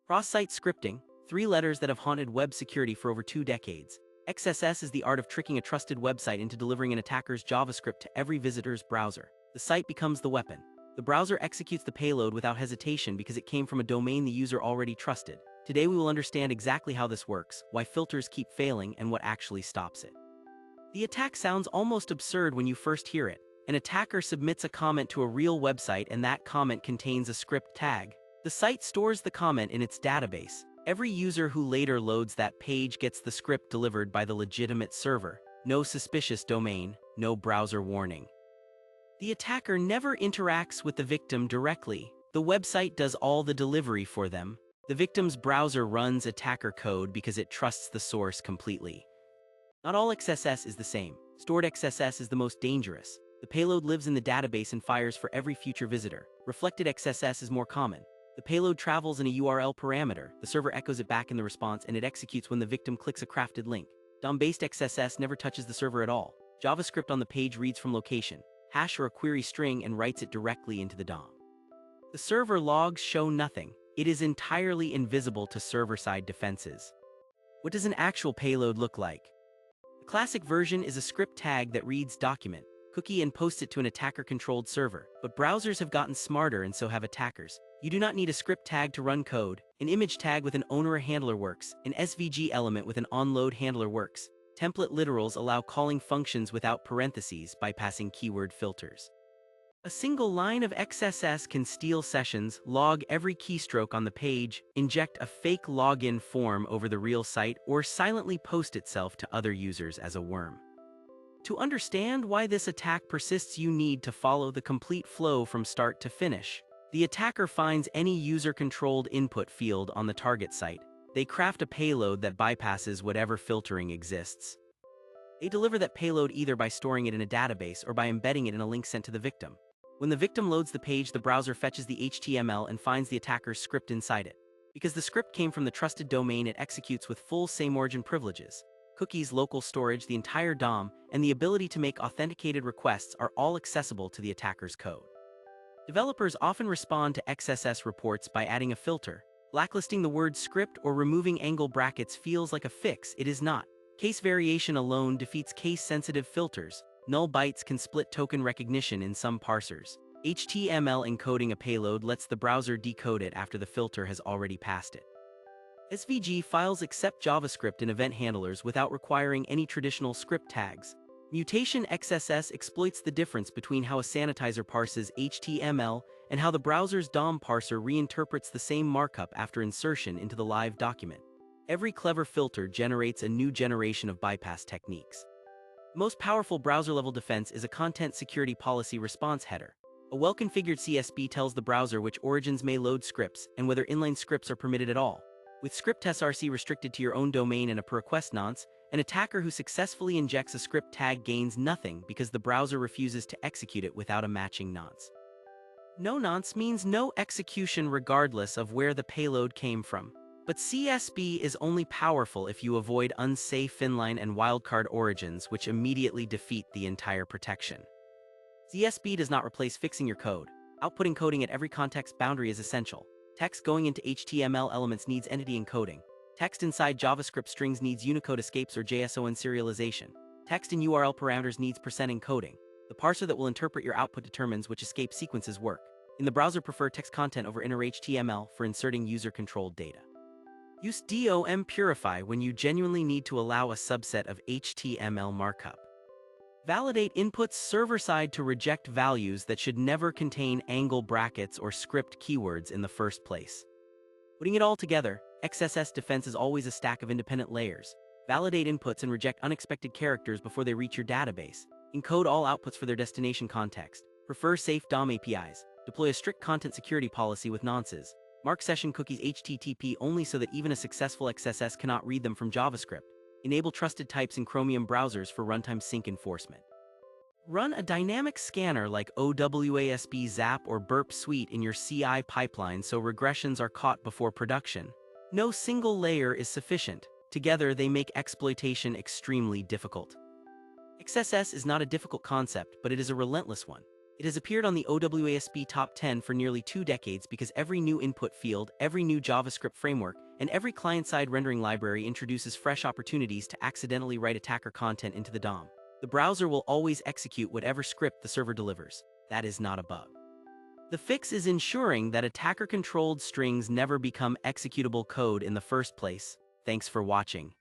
Cross-site scripting, three letters that have haunted web security for over 2 decades. XSS is the art of tricking a trusted website into delivering an attacker's JavaScript to every visitor's browser. The site becomes the weapon. The browser executes the payload without hesitation because it came from a domain the user already trusted. Today we will understand exactly how this works, why filters keep failing, and what actually stops it. The attack sounds almost absurd when you first hear it. An attacker submits a comment to a real website and that comment contains a script tag. The site stores the comment in its database. Every user who later loads that page gets the script delivered by the legitimate server. No suspicious domain, no browser warning. The attacker never interacts with the victim directly. The website does all the delivery for them. The victim's browser runs attacker code because it trusts the source completely. Not all XSS is the same. Stored XSS is the most dangerous. The payload lives in the database and fires for every future visitor. Reflected XSS is more common. The payload travels in a URL parameter, the server echoes it back in the response, and it executes when the victim clicks a crafted link. DOM-based XSS never touches the server at all. JavaScript on the page reads from location, hash or a query string, and writes it directly into the DOM. The server logs show nothing. It is entirely invisible to server-side defenses. What does an actual payload look like? The classic version is a script tag that reads document, cookie, and posts it to an attacker-controlled server. But browsers have gotten smarter, and so have attackers. You do not need a script tag to run code. An image tag with an owner handler works. An SVG element with an onload handler works. Template literals allow calling functions without parentheses, bypassing keyword filters. A single line of XSS can steal sessions, log every keystroke on the page, inject a fake login form over the real site, or silently post itself to other users as a worm. To understand why this attack persists, you need to follow the complete flow from start to finish. The attacker finds any user-controlled input field on the target site. They craft a payload that bypasses whatever filtering exists. They deliver that payload either by storing it in a database or by embedding it in a link sent to the victim. When the victim loads the page, the browser fetches the HTML and finds the attacker's script inside it. Because the script came from the trusted domain, it executes with full same-origin privileges. Cookies, local storage, the entire DOM, and the ability to make authenticated requests are all accessible to the attacker's code. Developers often respond to XSS reports by adding a filter. Blacklisting the word script or removing angle brackets feels like a fix. It is not. Case variation alone defeats case-sensitive filters. Null bytes can split token recognition in some parsers. HTML encoding a payload lets the browser decode it after the filter has already passed it. SVG files accept JavaScript and event handlers without requiring any traditional script tags. Mutation XSS exploits the difference between how a sanitizer parses HTML and how the browser's DOM parser reinterprets the same markup after insertion into the live document. Every clever filter generates a new generation of bypass techniques. The most powerful browser-level defense is a content security policy response header. A well-configured CSP tells the browser which origins may load scripts and whether inline scripts are permitted at all. With script src restricted to your own domain and a per-request nonce, an attacker who successfully injects a script tag gains nothing because the browser refuses to execute it without a matching nonce. No nonce means no execution regardless of where the payload came from. But CSP is only powerful if you avoid unsafe inline and wildcard origins, which immediately defeat the entire protection. CSP does not replace fixing your code. Output encoding at every context boundary is essential. Text going into HTML elements needs entity encoding. Text inside JavaScript strings needs Unicode escapes or JSON serialization. Text in URL parameters needs percent encoding. The parser that will interpret your output determines which escape sequences work. In the browser, prefer text content over inner HTML for inserting user-controlled data. Use DOM purify when you genuinely need to allow a subset of HTML markup. Validate inputs server-side to reject values that should never contain angle brackets or script keywords in the first place. Putting it all together, XSS defense is always a stack of independent layers. Validate inputs and reject unexpected characters before they reach your database. Encode all outputs for their destination context. Prefer safe DOM APIs. Deploy a strict content security policy with nonces. Mark session cookies HTTP only so that even a successful XSS cannot read them from JavaScript. Enable trusted types in Chromium browsers for runtime sync enforcement. Run a dynamic scanner like OWASP Zap or Burp Suite in your CI pipeline so regressions are caught before production. No single layer is sufficient. Together, they make exploitation extremely difficult. XSS is not a difficult concept, but it is a relentless one. It has appeared on the OWASP top 10 for nearly 2 decades because every new input field, every new JavaScript framework, and every client-side rendering library introduces fresh opportunities to accidentally write attacker content into the DOM. The browser will always execute whatever script the server delivers. That is not a bug. The fix is ensuring that attacker-controlled strings never become executable code in the first place. Thanks for watching.